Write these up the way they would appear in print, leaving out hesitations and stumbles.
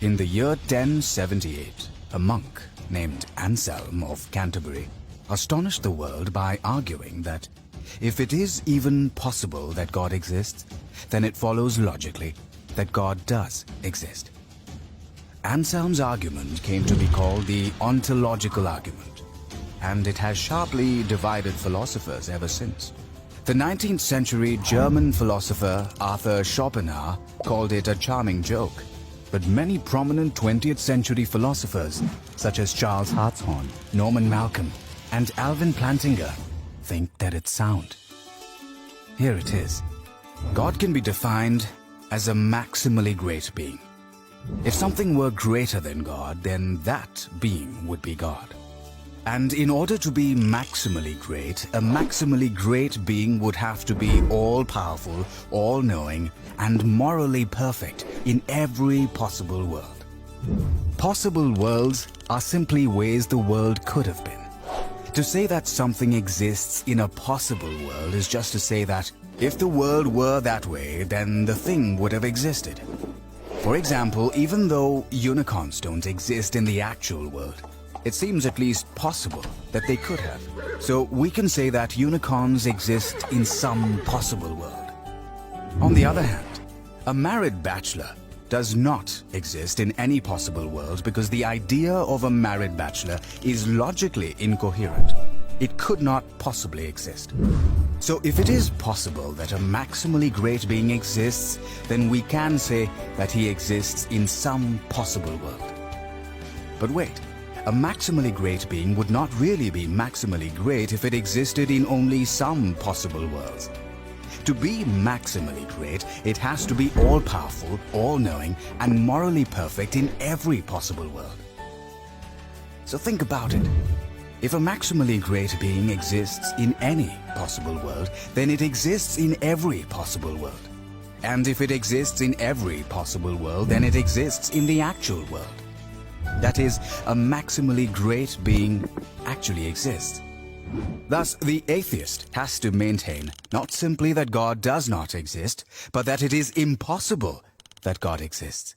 In the year 1078, a monk named Anselm of Canterbury astonished the world by arguing that if it is even possible that God exists, then it follows logically that God does exist. Anselm's argument came to be called the Ontological argument, and it has sharply divided philosophers ever since. The 19th century German philosopher Arthur Schopenhauer called it a charming joke, but many prominent 20th century philosophers, such as Charles Hartshorne, Norman Malcolm, and Alvin Plantinga, think that it's sound. Here it is. God can be defined as a maximally great being. If something were greater than God, then that being would be God. And in order to be maximally great, a maximally great being would have to be all-powerful, all-knowing, and morally perfect in every possible world. Possible worlds are simply ways the world could have been. To say that something exists in a possible world is just to say that if the world were that way, then the thing would have existed. For example, even though unicorns don't exist in the actual world, it seems at least possible that they could have. So we can say that unicorns exist in some possible world. On the other hand, a married bachelor does not exist in any possible world because the idea of a married bachelor is logically incoherent. It could not possibly exist. So if it is possible that a maximally great being exists, then we can say that he exists in some possible world. But wait, a maximally great being would not really be maximally great if it existed in only some possible worlds. To be maximally great, it has to be all-powerful, all-knowing, and morally perfect in every possible world. So think about it. If a maximally great being exists in any possible world, then it exists in every possible world. And if it exists in every possible world, then it exists in the actual world. That is, a maximally great being actually exists. Thus, the atheist has to maintain not simply that God does not exist, but that it is impossible that God exists.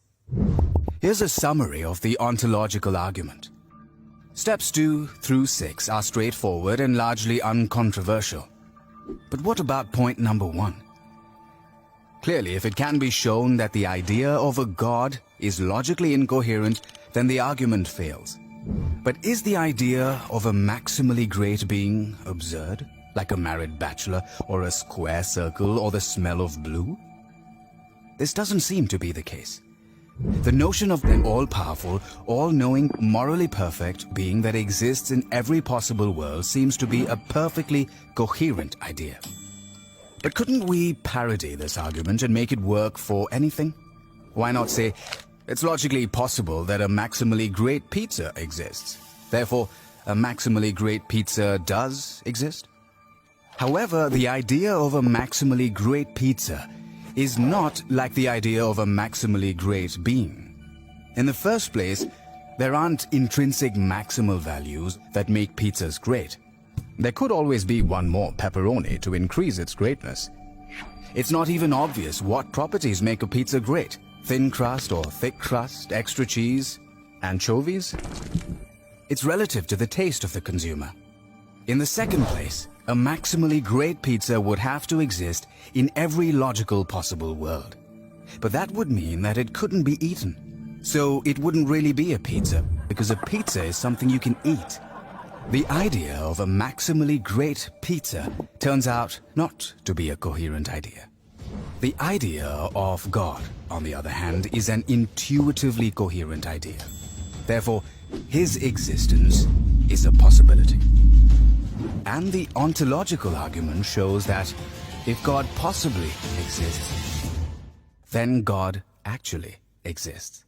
Here's a summary of the ontological argument. Steps 2 through 6 are straightforward and largely uncontroversial. But what about point number 1? Clearly, if it can be shown that the idea of a God is logically incoherent, then the argument fails. But is the idea of a maximally great being absurd, like a married bachelor, or a square circle, or the smell of blue? This doesn't seem to be the case. The notion of an all-powerful, all-knowing, morally perfect being that exists in every possible world seems to be a perfectly coherent idea. But couldn't we parody this argument and make it work for anything? Why not say, it's logically possible that a maximally great pizza exists. Therefore, a maximally great pizza does exist? However, the idea of a maximally great pizza is not like the idea of a maximally great being. In the first place, there aren't intrinsic maximal values that make pizzas great. There could always be one more pepperoni to increase its greatness. It's not even obvious what properties make a pizza great. Thin crust or thick crust, extra cheese, anchovies? It's relative to the taste of the consumer. In the second place, a maximally great pizza would have to exist in every logical possible world. But that would mean that it couldn't be eaten. So it wouldn't really be a pizza, because a pizza is something you can eat. The idea of a maximally great pizza turns out not to be a coherent idea. The idea of God, on the other hand, is an intuitively coherent idea. Therefore, his existence is a possibility. And the ontological argument shows that if God possibly exists, then God actually exists.